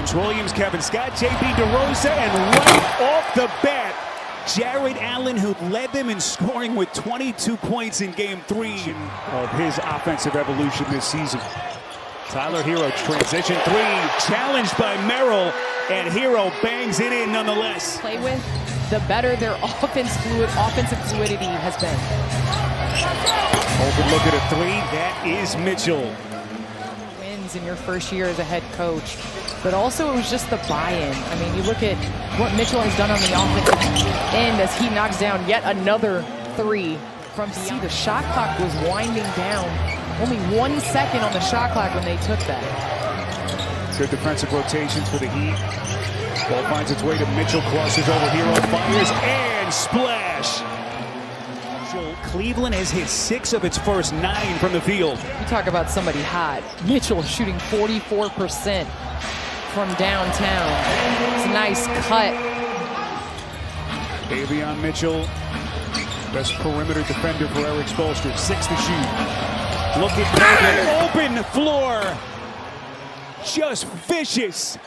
Terrence Williams, Kevin Scott, JB DeRosa, and right off the bat, Jarrett Allen, who led them in scoring with 22 points in Game 3 of his offensive evolution this season. Tyler Hero, transition three, challenged by Merrill, and Hero bangs it in nonetheless. Play with, the better their offensive fluidity has been. Open look at a three, that is Mitchell. Wins in your first year as a head coach, but also it was just the buy-in. I mean, you look at what Mitchell has done on the offensive end as he knocks down yet another three from beyond. The shot clock was winding down. Only 1 second on the shot clock when they took that. Good defensive rotations for the Heat. Ball finds its way to Mitchell, crosses over Hero, fires, and splash. Cleveland has hit 6 of its first 9 from the field. You talk about somebody hot. Mitchell shooting 44% from downtown. It's a nice cut. Davion Mitchell, best perimeter defender for Eric Spoelstra, 6 to shoot. Look at that open floor. Just vicious.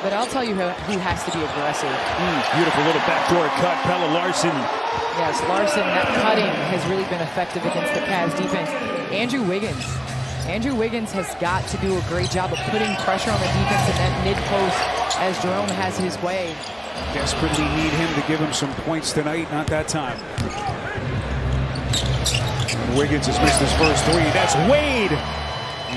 But I'll tell you who has to be aggressive. Beautiful little backdoor cut, Pelle Larsson. Yes, Larsson, that cutting has really been effective against the Cavs defense. Andrew Wiggins. Andrew Wiggins has got to do a great job of putting pressure on the defense in that mid-post as Jerome has his way. Desperately need him to give him some points tonight, not that time. Wiggins has missed his first three. That's Wade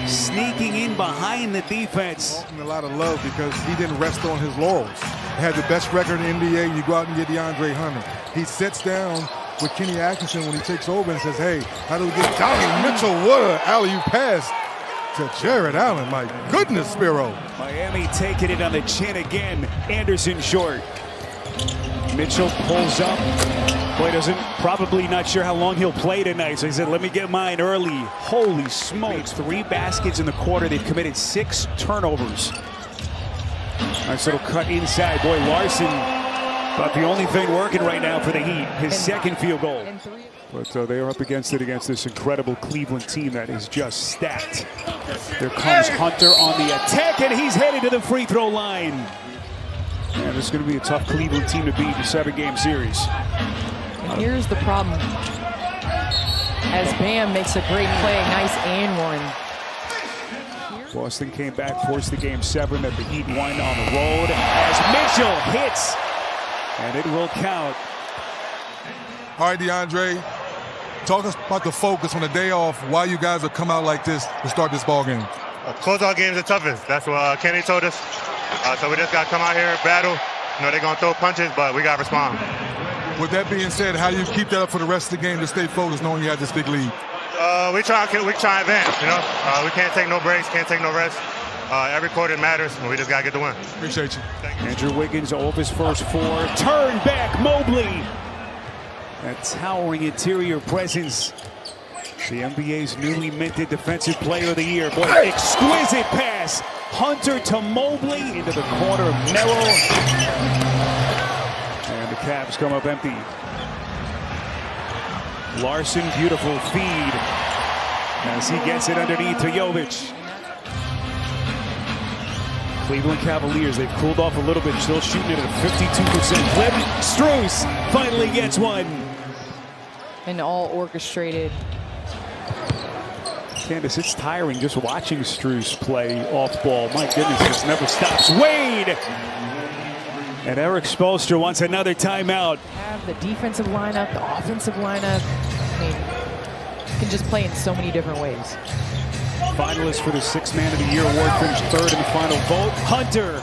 sneaking in behind the defense. A lot of love because he didn't rest on his laurels. He had the best record in the NBA. You go out and get DeAndre Hunter. He sits down with Kenny Atkinson when he takes over and says, hey, how do we get Donovan Mitchell? What an alley-oop pass to Jarrett Allen. My goodness, Spiro. Miami taking it on the chin again. Anderson short. Mitchell pulls up. Boy, probably not sure how long he'll play tonight. So he said, let me get mine early. Holy smokes. 3 baskets in the quarter. They've committed 6 turnovers. Nice little cut inside. Boy, Larsson, about the only thing working right now for the Heat. His second field goal. But they are up against this incredible Cleveland team that is just stacked. There comes Hunter on the attack, and he's headed to the free throw line. Man, this is going to be a tough Cleveland team to beat in a 7-game series. And here's the problem. As Bam makes a great play, nice and one. Boston came back, forced the game 7 that the Heat won on the road as Mitchell hits, and it will count. All right, DeAndre, talk us about the focus on the day off, why you guys have come out like this to start this ball game. Closeout games are toughest. That's what Kenny told us. So we just got to come out here, battle. You know, they're going to throw punches, but we got to respond. With that being said, how do you keep that up for the rest of the game to stay focused knowing you have this big lead? We try to advance, you know. We can't take no breaks, can't take no rest. Every quarter matters, and we just got to get the win. Appreciate you. Andrew Wiggins, all of his first 4. Turn back, Mobley. That towering interior presence. The NBA's newly minted Defensive Player of the Year. Boy, exquisite pass. Hunter to Mobley into the corner of Merrill. And the Cavs come up empty. Larsson, beautiful feed as he gets it underneath to Jovic. Cleveland Cavaliers, they've cooled off a little bit, still shooting it at a 52% clip. Strus finally gets one. And all orchestrated. Candace, it's tiring just watching Strus play off ball. My goodness, this never stops. Wade! And Eric Spoelstra wants another timeout. Have the defensive lineup, the offensive lineup. I mean, you can just play in so many different ways. Finalist for the 6th Man of the Year award, finished 3rd in the final vote. Hunter.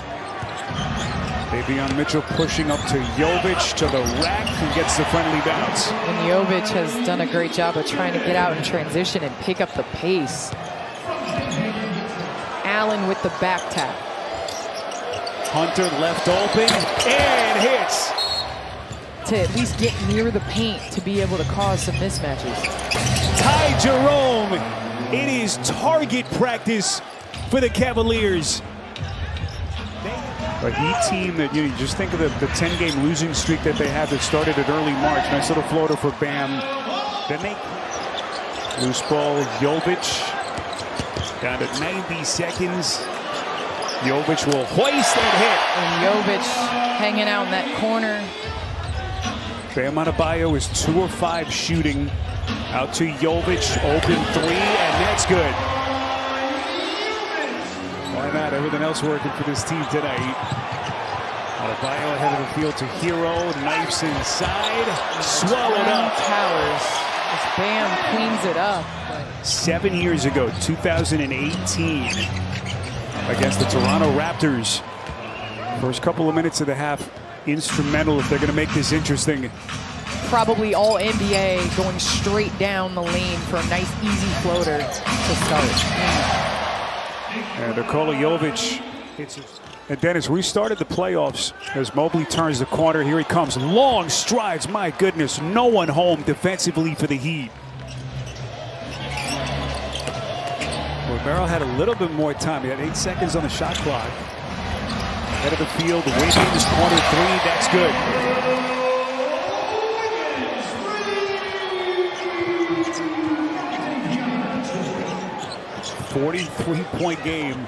Davion Mitchell pushing up to Jovic to the rack and gets the friendly bounce. And Jovic has done a great job of trying to get out in transition and pick up the pace. Allen with the back tap. Hunter left open and hits. To at least get near the paint to be able to cause some mismatches. Ty Jerome. It is target practice for the Cavaliers. A Heat team that, you just think of the 10-game losing streak that they had that started in early March. Nice little floater for Bam. Then they loose ball, Jovic down to 90 seconds. Jovic will hoist and hit. And Jovic hanging out in that corner. Bam Adebayo is 2 of 5 shooting. Out to Jovic, open 3, and that's good. Why not? Everything else working for this team tonight. Adebayo ahead of the field to Hero, knifes inside, swallowed up. Towers. As Bam cleans it up. 7 years ago, 2018, against the Toronto Raptors. First couple of minutes of the half, instrumental if they're going to make this interesting. Probably all NBA going straight down the lane for a nice easy floater to start. And Nikola Jovic hits it. And Dennis, we started the playoffs as Mobley turns the corner. Here he comes, long strides. My goodness, no one home defensively for the Heat. Romero had a little bit more time. He had 8 seconds on the shot clock. Head of the field, Wiggins, corner 3, that's good. 43-point game.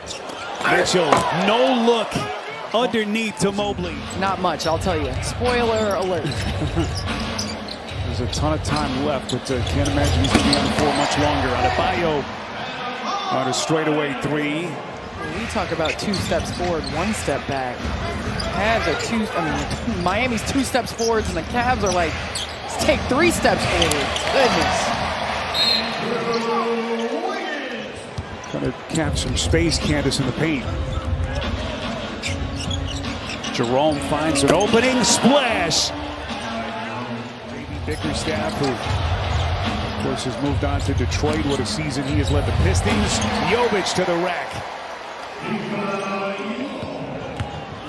Mitchell, no look underneath to Mobley. Not much, I'll tell you. Spoiler alert. There's a ton of time left, but can't imagine he's going to be on the floor much longer. Adebayo on a straightaway 3. We talk about 2 steps forward, 1 step back. Cavs are Miami's 2 steps forwards, and the Cavs are like, let's take 3 steps forward. Goodness. Trying to cap some space, Candace, in the paint. Jerome finds an opening, splash. J.B. Bickerstaff, who, of course, has moved on to Detroit. What a season he has led the Pistons. Jovic to the rack.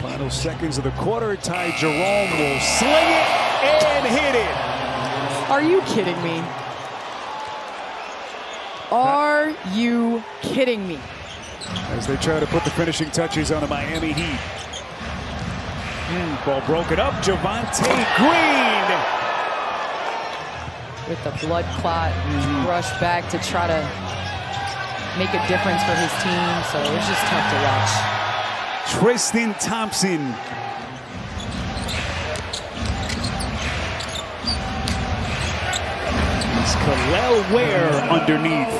Final seconds of the quarter. Ty Jerome will sling it and hit it. Are you kidding me? Are you kidding me? As they try to put the finishing touches on the Miami Heat. Ball broken up. Javonte Green. With the blood clot rush back to try to make a difference for his team. So it's just tough to watch. Tristan Thompson. It's Khalil Ware underneath.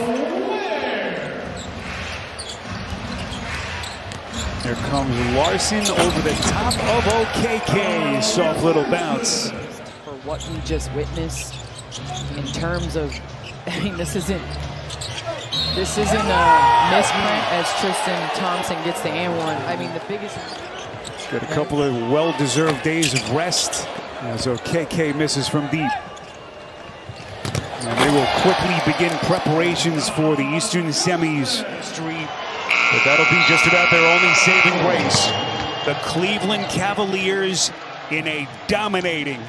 Here comes Larson over the top of OKK. Soft little bounce. For what we just witnessed in terms of, I mean, this isn't a misprint as Tristan Thompson gets the and one. I mean, the biggest. Got a couple of well-deserved days of rest as OKK misses from deep. And they will quickly begin preparations for the Eastern semis. But that'll be just about their only saving grace. The Cleveland Cavaliers in a dominating